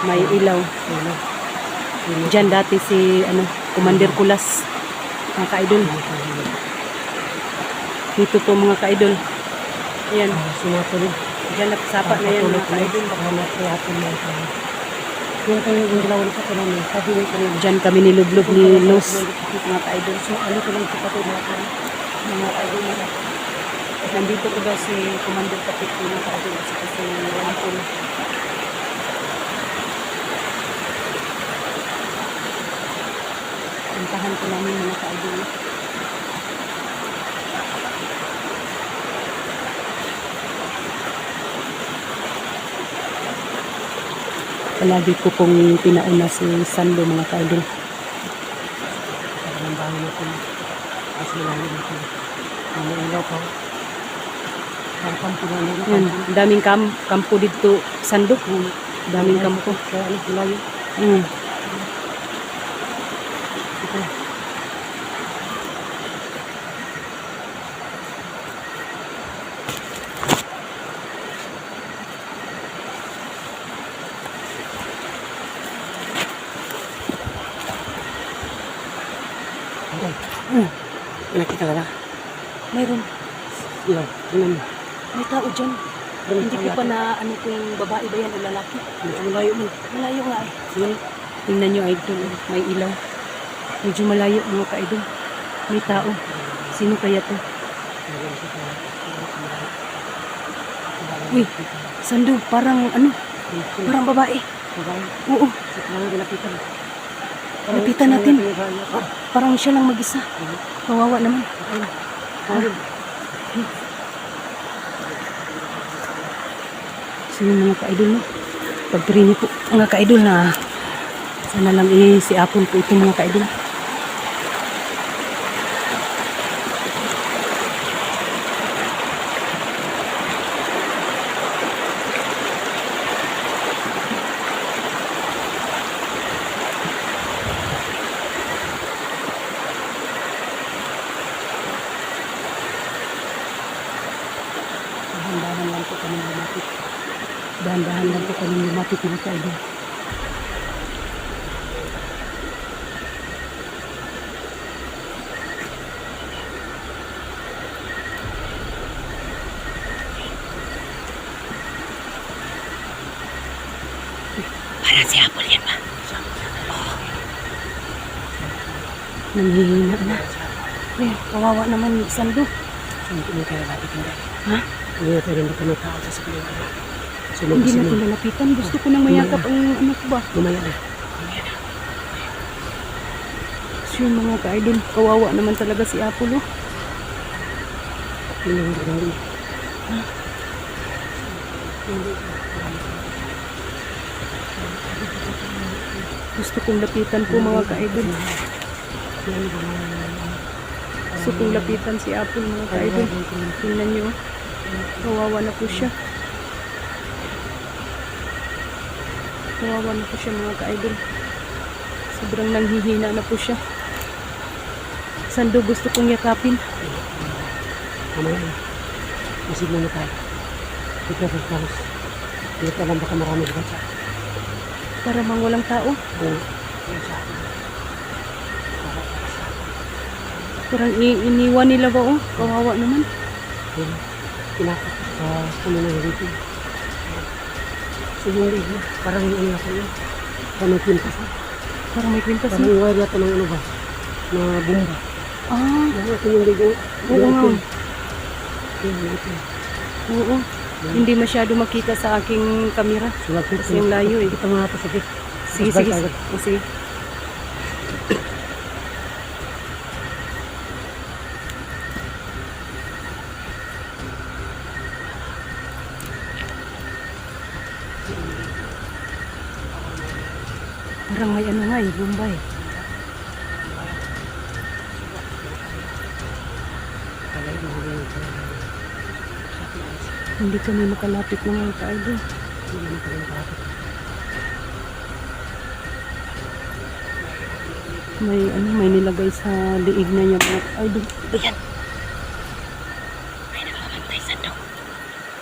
May ilaw. Diyan dati si Commander Kulas, mga ka-idol. Dito po mga ka-idol. Ayan. Diyan nagsapa na yan mga ka-idol. Diyan kami nilublob ni Los, mga ka-idol. So ano ko lang kapatid mga ka-idol. Nandito ko daw si Commander Kapit mga ka-idol. Kasi wala po. Puntahan ko namin mga ka-idol. Palagi ko pong pinauna si Sando mga ka-idol. Yan, daming kampo dito Sando. Daming kampo. Nakita ka ba? Mayroon. Ilaw. Tingnan mo. May tao dyan. Hindi ko pa na kung babae ba yan o lalaki. Malayo mo. Malayo nga eh. Yan. Tingnan nyo idol. May ilaw. Medyo malayo mga ka-idol. May tao. Sino kaya to? Uy, Sando, parang parang babae. Oo. Lapitan natin. Parang siya lang mag-isa. Kawawa naman. Sino mga ka-idol no? Pagpirinig po mga ka-idol na sana lang si Apple po ito mga ka-idol. Dahan-dahan lang po kami lumapit. Dahan-dahan lang po kami lumapit mga ka-idol. Parang si Apple yan ba? Oh. Nanghihina na. Kawawa naman Sando. Hindi mo kaya lapit hindi. Ha? Hindi na pwede hindi tao sa sakli. Hindi na ko lalapitan. Gusto ko nang mayakap ang anak ko ba? Lumaya na. So yung mga ka-idol, kawawa naman talaga si Apollo. Hindi. Ha? Gusto kong lapitan po mga ka-idol. Gusto kong lapitan si Apple mga ka-idol. Tingnan nyo. Kawawa na po siya. Kawawa na po siya mga ka-idol. Sobrang nanghihina na po siya. Sando, gusto kong yakapin. Mamaya na. Masigla na tayo. Ito sa kalos. Hindi ka alam baka marami ba siya. Para mang walang tao. Parang iniwan nila ba oh? Kawawa naman. Pinakot sa puno ng dito. So hindi na. Parang yung ako yun. Parang may pintas na. Parang may kwintas Parang yung wire yata ng ano ba? Na bomba. Ah, Ito yung ligo. oo nga. Ito. Oo. Hindi masyado makita sa aking kamera. Kasi yung layo eh. Kita mga pasakit. Sige, sige. Sige. Parang may nga eh, Bombay. Hindi kami makalapit ng mga ka-idol. May nilagay sa liig na niya mga ka-idol. Ayan. May nagbabantay sa dog.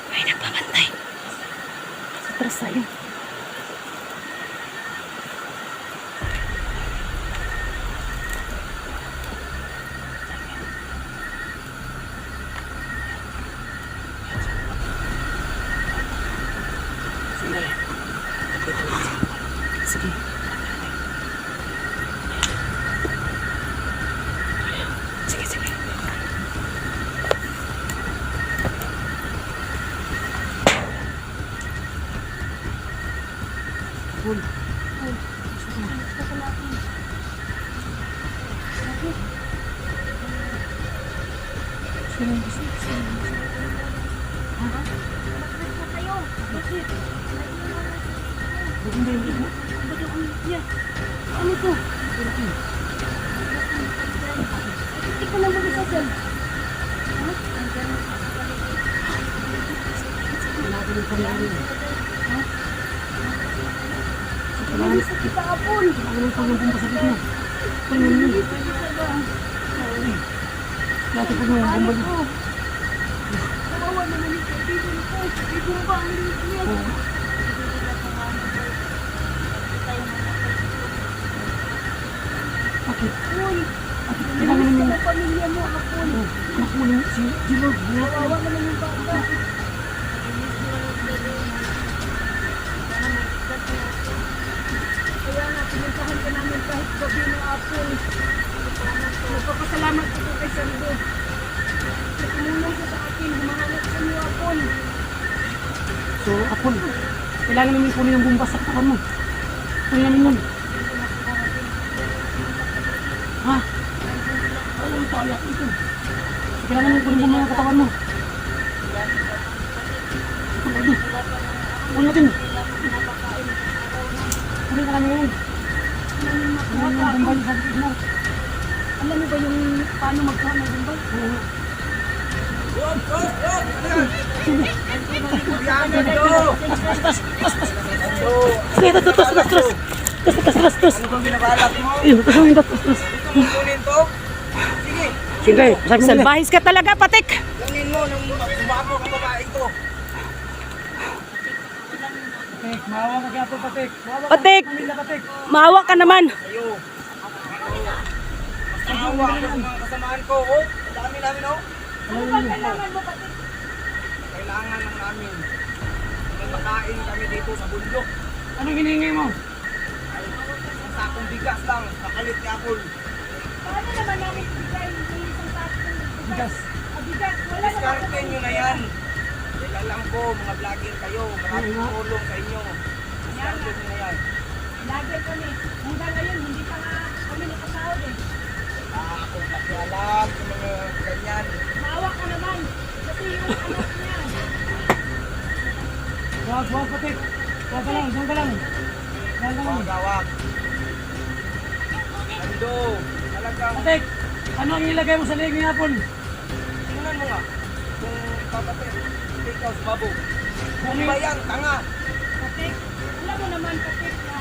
May nagbabantay. Sa atras tayo. Sige. Sige, sige. Apol. Ano to? Hindi ko na mag-isa dyan. Kailangan ng pangalan. Kailangan sa kita, Apol. Kailangan ng pangalan sa gitna. Kailangan yun. Dati po nung bumalik. Kawawa naman yung kaibigan ko. Kaibigan ba ang liit niya? Bakit? Uy, Kailangan namin sa pamilya mo, Apol. makunin si Lord. Kawawa naman yung bata. Kaya nga, pinuntahan ka namin kahit gabi ng Apol. Nagpapasalamat ako kay Sando. Tumulong siya sa akin, humahanap sa iyo, Apol. So, Apol, kailangan namin kunin ang bumbas sa katawan mo. Kunin namin yun. Ha? Alam mo tayo ito. So, kailangan namin kunin bumbas sa katawan mo. Apol, kunin natin. Kunin ka namin yun. Kunin yung bumbay sa akin mo. Alam mo ba yung paano magkuha ng bumbay? Oo. Sige, tos. Ano bang binabalak mo? Ayun, tos. Gusto mong kunin to? Sige, Sige, pasag mo nila. Salbahis ka talaga, Patik! kunin mo nung sumako ang babae ko. Patik, maawa ka kaya po, Patik. Patik! Pamilya, Patik. Maawa ka naman! Ayo. Mas maawa ako sa mga kasamaan ko. Oh, ang dami namin oh. Ano ba kailangan mo, Patik? Kailangan lang namin. May makain kami dito sa bundok. Anong hinihingi mo? Ay, isang sakong bigas lang. Nakalit ni Apol. Paano naman namin bigay yung isang sakong Bigas. bigas? Wala naman Diskarte nyo na yan. Dahil alam ko, mga vlogger kayo. Maraming tulong sa inyo. Diskarte nyo na yan. Lagi kami. Hanggang ngayon, hindi pa nga kami nakasahod eh. Akong pakialam sa mga ganyan. Maawa ka naman. Kasi yung anak niya. Wag, Patik. Diyan ka lang. Gawag. Ando, talagang Patik, ano ang ilagay mo sa leeg ni Apol? tingnan mo nga. Kung papatid, ikaw sumabog. Kung ba yan, tanga. Patik, alam mo naman, Patik, na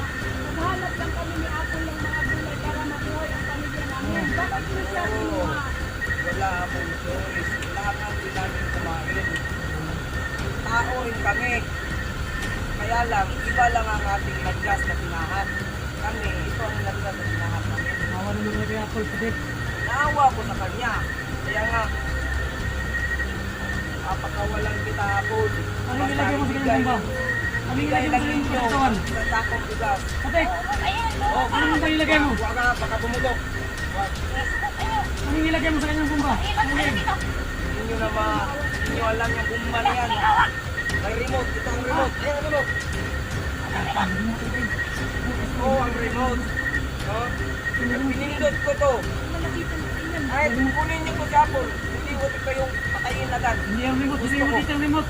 maghanap lang kami ni Apple ng mga gulay para mabuhay ang pamilya namin. Bakit mo siya kinuha? Wala akong choice. Kailangan din namin kumain. Tao rin kami. Kaya lang, iba lang ang ating naglas na tinahan. Kami, ito ang naglas na tinahan namin. Awa naman na kay Apol, Patik. Naawa ko sa kanya. Kaya nga, papakawalan kita ako. Anong ilagay mo sa kanyang bomba? Anong Bigay ilagay mo lang sa ninyo kanyang katawan? sa sakong bigas. Patik, Oh, ano ang ilagay mo? Huwag ka, baka bumulok. Huwag. Anong ilagay mo sa kanyang bomba? Hindi nyo alam yung gumba na yan. May remote. Ito ang remote. Ayan ang remote. Ito ang remote. No? Pinindot ko to. Ay, kunin nyo ko si Apple. Hindi ko kayong patayin agad. Hindi ang remote, hindi yung makita ang remote.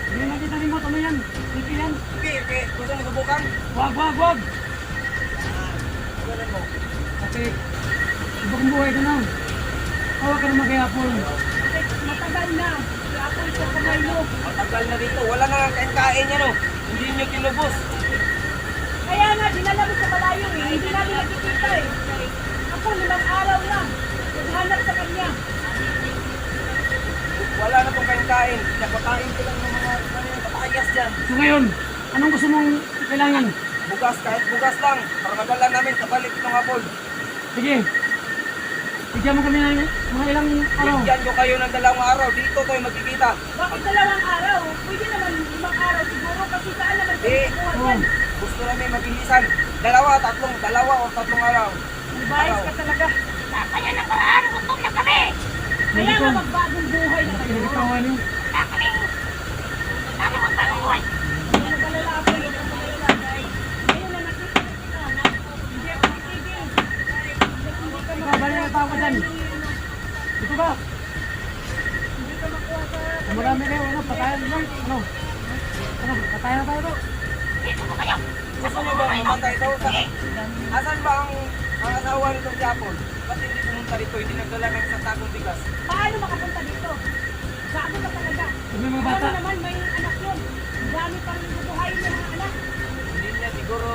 Hindi yung makita ang remote, ano yan? Ito yan. Okay. Gusto mo subukan? Wag. Ganun mo. Patik, ibang buhay ka na. Awa ka naman kay Apol. Patik, matagal na. Si Apple sa kamay mo. Matagal na dito. Wala na nga kain-kain yan, oh. Hindi nyo kinubos. Kaya nga, dinala mo sa malayo eh. Hindi namin nakikita eh. Ako, 5 araw na. Naghanap sa kanya. Wala na pong kain-kain. Napakain ko lang ng mga papayas dyan. So ngayon, anong gusto mong kailangan? Bugas, kahit bugas lang. Para madala namin kabalik ng Apol. Sige. Bigyan mo kami ng mga ilang araw. Bigyan ko kayo ng 2 araw. Dito tayo magkikita. Bakit 2 araw? Pwede naman 5 araw siguro kasi saan naman Eh, kayo kukuha yan? Gusto namin mabilisan. Dalawa o tatlong araw. Bayis ka talaga. Kaya na paraan, gutom na kami. Kaya nga magbagong buhay na kayo. Kami magbagong buhay. Huwag mag-alala ako, huwag mag-alala. Ngayon na nakita kita na hindi ako titigil. Hindi ka Balik na tao ka dyan. Dito ba? Hindi ka makuha sa... Marami kayo, ano, patayan lang. Ano, patayan na tayo to. Gusto nyo ba mamatay ito? Asan ba ang asawa nitong Japon? Ba't hindi pumunta rito? Hindi nagdala ng isang takong bigas. Paano makapunta dito? Gago ka talaga. May mga bata. Ano naman, may anak yun. Ang dami pang bubuhayin ng mga anak. Hindi niya siguro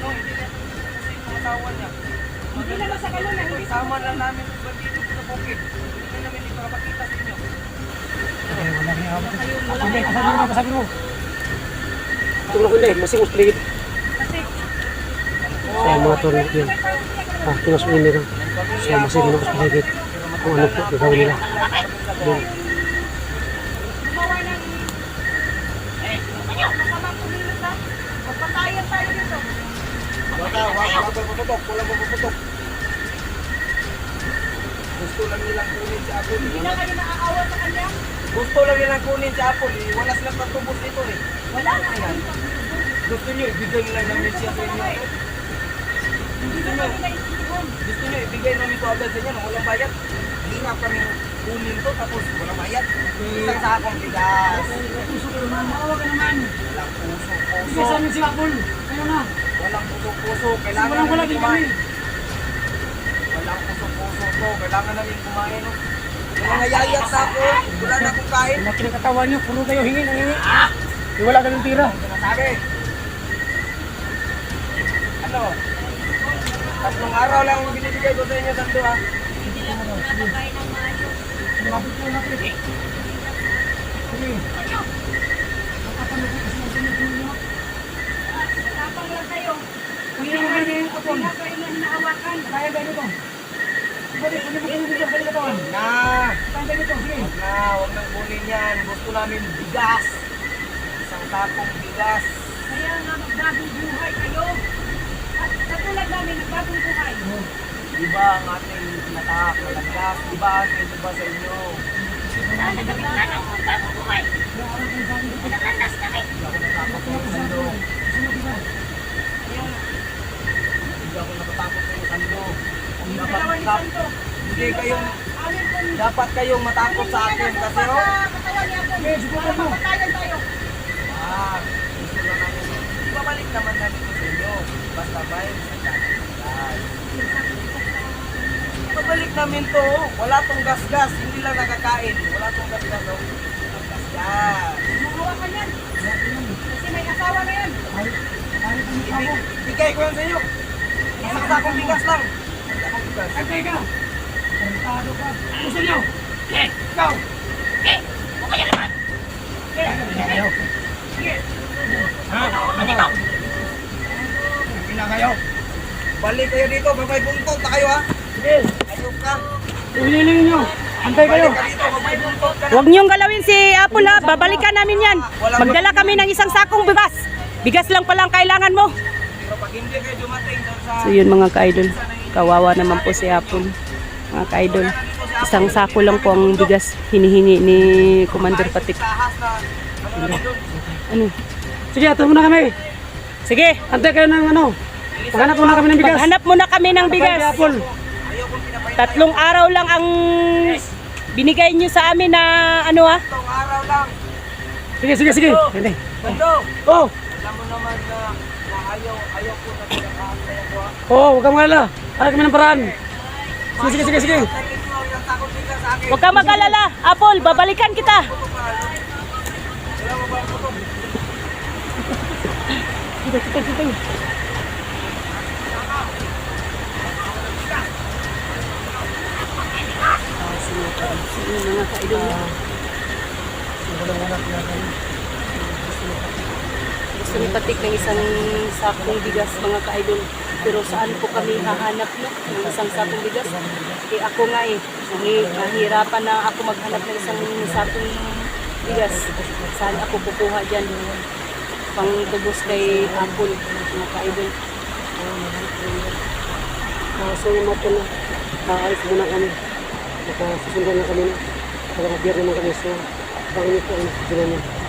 no, hindi niya kasi yung asawa niya. Hindi naman sa ganun na hindi Isama lang namin yung bandito sa bukid. Hindi namin ito makita sa inyo. Wala kang hawak. Wala Hindi, kayong kasabi mo. Tulong ko hindi, masing usligid. Kasi, Kaya mga tulong yan. Tinasuin nila. So, masing usligid. Kung ano po, gagawin nila. Yun. gumawa ng... Masama pumilos ha. Magpatayan tayo dito. Wala puputok. Gusto lang nilang kunin si Apple. Hindi na kayo naaawa sa kanya. Gusto lang nilang kunin si Apple. Wala silang patubos dito eh. Wala na. Gusto nyo ibigay nila namin siya sa inyo. Hindi na kami naisipon. Gusto nyo ibigay namin ito agad sa inyo nang walang bayad. Hirap kami kunin to tapos walang bayad. Isang sakong bigas. Puso ko naman, maawa ka naman. Walang puso. Sige sa amin si Apple. Kayo na. Walang puso. Kailangan Walang wala namin din kami. kumain. Walang puso to. Kailangan namin kumain. No? Yung mga yayat sa ako, wala na akong kain. Mga kinakatawan nyo, puro kayo hingi ng hingi. Wala ka ng tira. Sinasabi. Ano? 3 araw lang ang binibigay ko sa inyo, Sando ha. Lumapit ko na pre. Sige. Tapang lang kayo. Hindi mo ganyan yung kupon. Hindi na kayo na hinahawakan. Kaya ganito. Balik, hindi mo ganyan yung balik katawan. Kaya ganito, sige. Huwag nang kunin yan. Gusto namin bigas. Isang takong bigas. Kaya nga magbagong buhay kayo. At katulad namin, nagbagong buhay. Diba ang ating natak, walang gas? Diba atin, diba sa inyo? Hindi ako natakot sa Sando. Hindi ako natatakot sa inyo, Sando. Dalawa ni Santo. Hindi kayong, Amin kung dapat kayong matakot sa akin kasi oh. katawan niya po. Para mapatayan tayo. Gusto na namin. Ibabalik naman namin ito sa inyo. Basta may ibabalik namin to. Wala tong gas-gas. Hindi lang nakakain. Wala tong gas-gas. Ang gas-gas. Mahawa ka yan. Kasi may asawa na yan. Ibigay ko yan sa inyo. Isang sakong bigas lang. Isang sakong bigas. Antay ka. Sentado ka. Gusto nyo? Ikaw. Kayo. Pina kayo. Balik kayo dito. Babay buntot na kayo ha. Sige. Ayok ka. Ulilingin nyo. Antay kayo. Balik ka dito. Babay buntot ka na. Huwag niyong galawin si Apple ha. Babalikan namin yan. Magdala kami ng isang sakong bigas. Bigas lang palang kailangan mo. Pero pag hindi kayo dumating doon sa... So yun mga ka-idol. Kawawa naman po si Apple. Mga ka-idol. Isang sako lang po ang bigas hinihingi ni Commander Patik. Ahas na... Ano? Sige, ato muna kami. Sige. Antay kayo ng ano. Maghanap muna kami ng bigas. Maghanap muna kami ng Bigas. bigas. Apple. 3 araw lang ang binigay niyo sa amin na ano ha. Itong araw lang. Sige. Hindi. Bando, Oh. alam mo naman na ayaw ko na pinakaantay ako ha. Oh, huwag kang malala. Para kami ng paraan. Sige. Tayo ito, yung takot nila sa akin. Huwag ka mag-alala. Apple, babalikan kita. Wala mo ba ang putok? Kita. Mga ka-idol. Gusto ni Patik ng isang sakong bigas mga ka-idol. Pero saan po kami hahanap no? Ng isang sakong bigas? Eh ako nga nahihirapan na ako maghanap ng isang sakong bigas. Saan ako kukuha dyan? pangtubos kay Apple, mga ka-idol. So yung mga na, aalis muna kami. Nakasusundan na kami na. Para mag-beer naman kami. So, bangin ito ang sila niya.